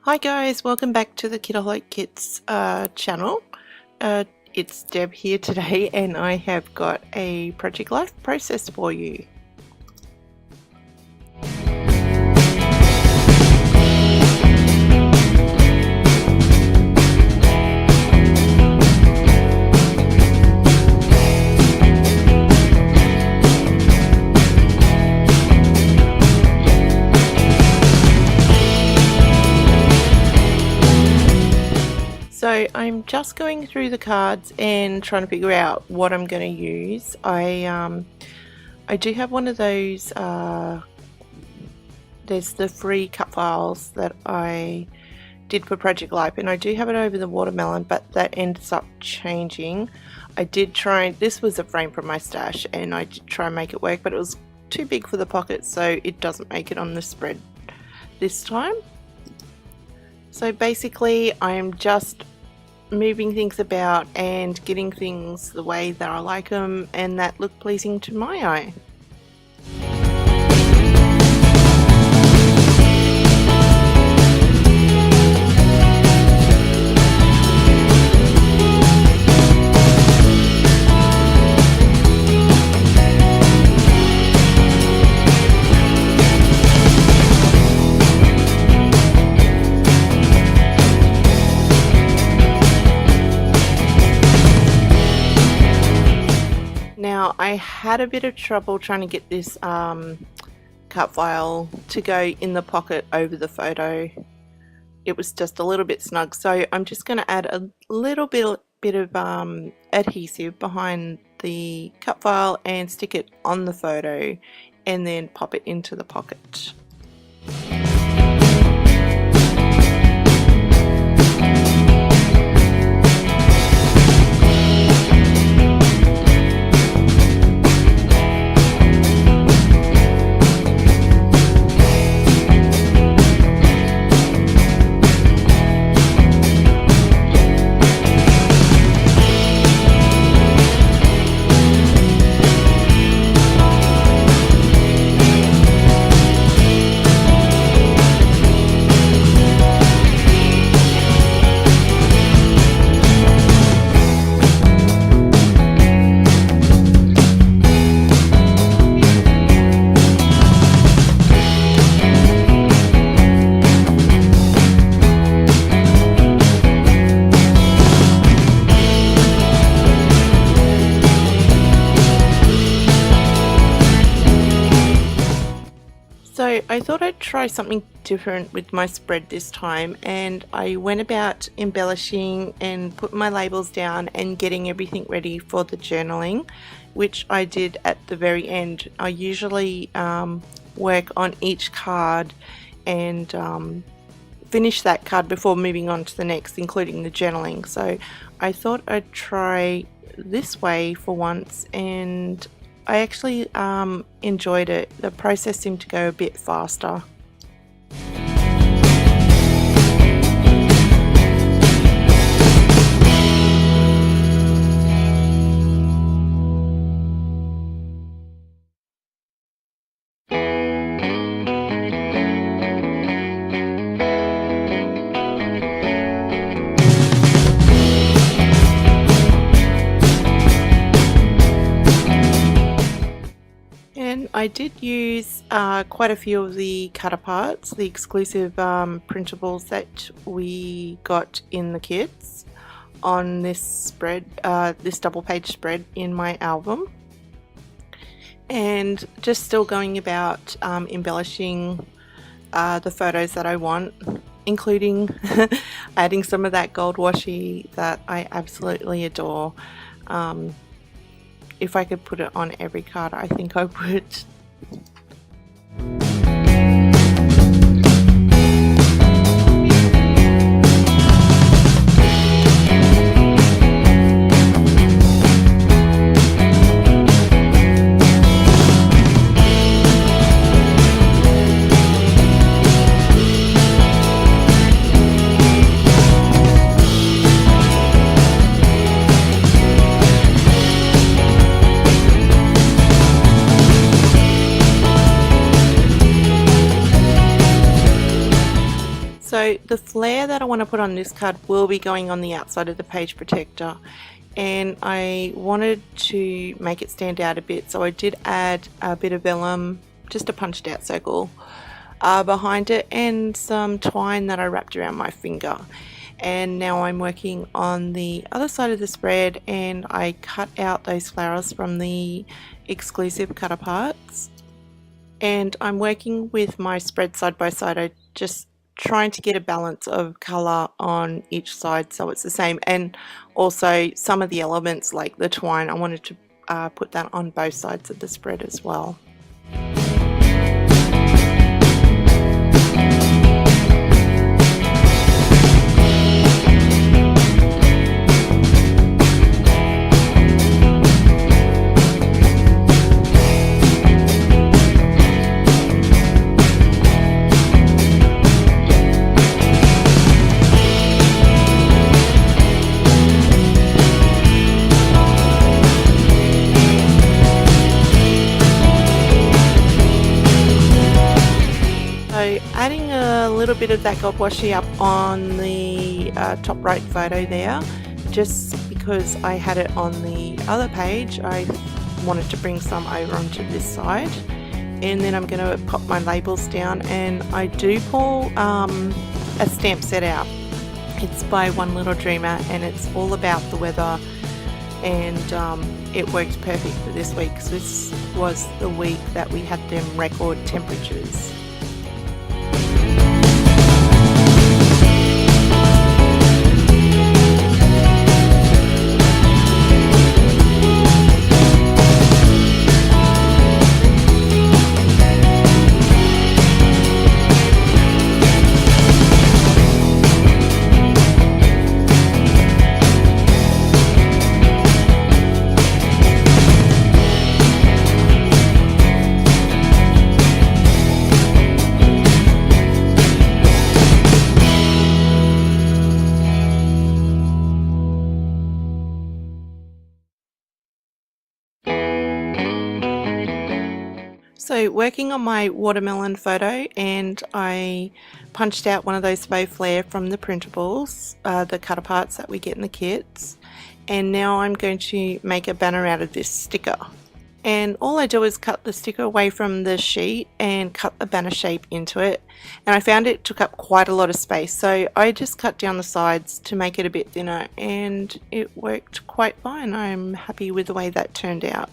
Hi guys, welcome back to the Kitaholic Kits channel. It's Deb here today and I have got a Project Life process for you. So I'm just going through the cards and trying to figure out what I'm going to use. I do have one of those, there's the free cut files that I did for Project Life, and I do have it over the watermelon, but that ends up changing. I did try, this was a frame from my stash, and I did try and make it work, but it was too big for the pocket, so it doesn't make it on the spread this time. So basically I'm just moving things about and getting things the way that I like them and that look pleasing to my eye. Now I had a bit of trouble trying to get this cut file to go in the pocket over the photo. It was just a little bit snug, so I'm just going to add a little bit of adhesive behind the cut file and stick it on the photo and then pop it into the pocket. So I thought I'd try something different with my spread this time, and I went about embellishing and put my labels down and getting everything ready for the journaling, which I did at the very end. I usually work on each card and finish that card before moving on to the next, including the journaling. So I thought I'd try this way for once, and I actually enjoyed it. The process seemed to go a bit faster. I did use quite a few of the cut aparts, the exclusive printables that we got in the kits on this spread, this double page spread in my album, and just still going about embellishing the photos that I want, including adding some of that gold washi that I absolutely adore. If I could put it on every card, I think I would. So the flare that I want to put on this card will be going on the outside of the page protector, and I wanted to make it stand out a bit, so I did add a bit of vellum, just a punched out circle behind it, and some twine that I wrapped around my finger. And now I'm working on the other side of the spread, and I cut out those flowers from the exclusive cutter parts, and I'm working with my spread side by side. I just trying to get a balance of color on each side so it's the same, and also some of the elements like the twine, I wanted to put that on both sides of the spread as well. Adding a little bit of that gold washi up on the top right photo there, just because I had it on the other page, I wanted to bring some over onto this side. And then I'm going to pop my labels down, and I do pull a stamp set out. It's by One Little Dreamer, and it's all about the weather, and it worked perfect for this week because this was the week that we had them record temperatures. So working on my watermelon photo, and I punched out one of those faux flare from the printables, the cutter parts that we get in the kits, and now I'm going to make a banner out of this sticker. And all I do is cut the sticker away from the sheet and cut the banner shape into it, and I found it took up quite a lot of space, so I just cut down the sides to make it a bit thinner, and it worked quite fine. I'm happy with the way that turned out.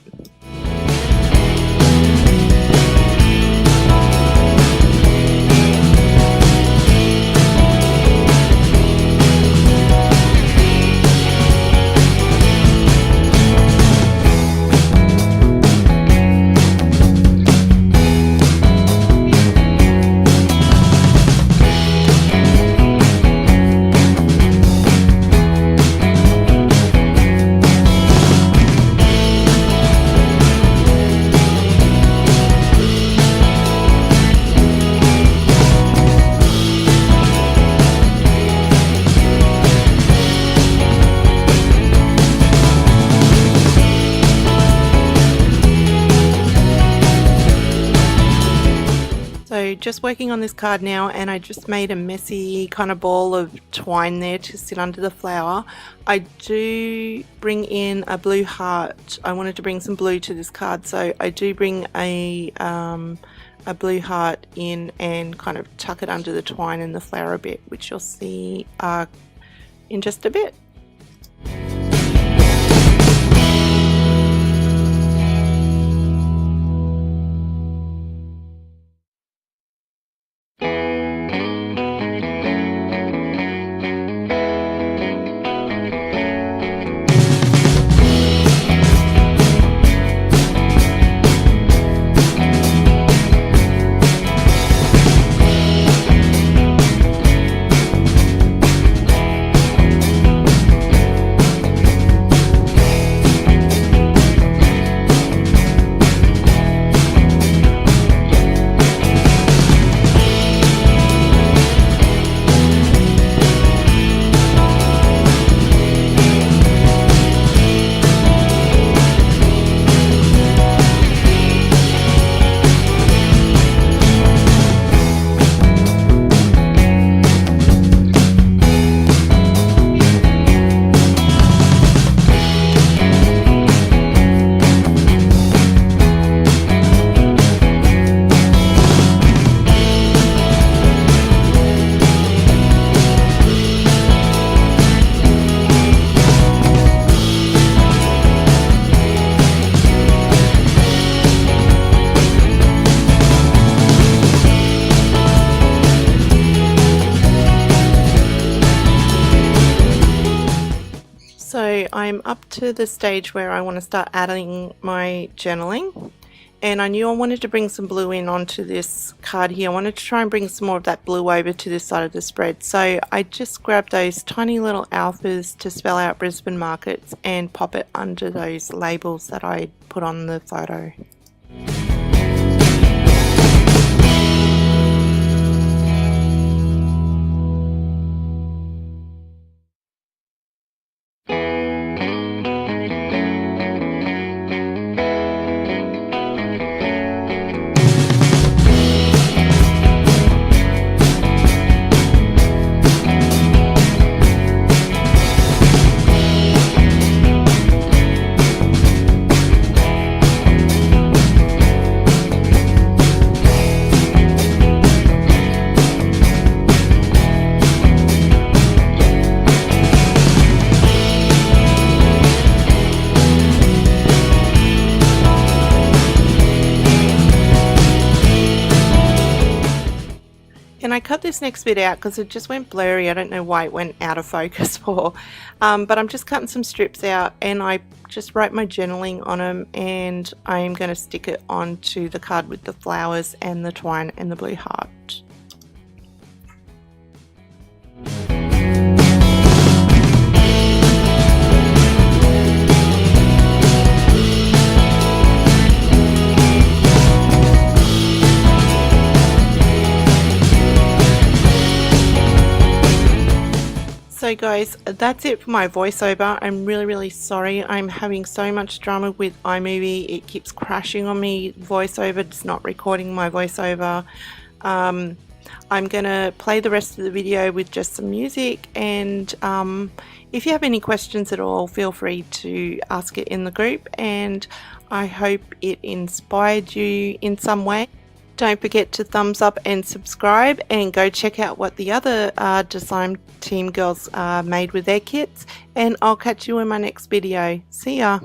So just working on this card now, and I just made a messy kind of ball of twine there to sit under the flower. I do bring in a blue heart. I wanted to bring some blue to this card, so I do bring a blue heart in and kind of tuck it under the twine and the flower a bit, which you'll see in just a bit. I'm up to the stage where I want to start adding my journaling, and I knew I wanted to bring some blue in onto this card here. I wanted to try and bring some more of that blue over to this side of the spread, so I just grabbed those tiny little alphas to spell out Brisbane markets and pop it under those labels that I put on the photo. And I cut this next bit out because it just went blurry. I don't know why it went out of focus for. But I'm just cutting some strips out, and I just wrote my journaling on them, and I'm going to stick it onto the card with the flowers and the twine and the blue heart. So guys, that's it for my voiceover. I'm really sorry. I'm having so much drama with iMovie. It keeps crashing on me. VoiceOver, it's not recording my voiceover. I'm gonna play the rest of the video with just some music, and if you have any questions at all, feel free to ask it in the group, and I hope it inspired you in some way. Don't forget to thumbs up and subscribe, and go check out what the other design team girls made with their kits, and I'll catch you in my next video. See ya!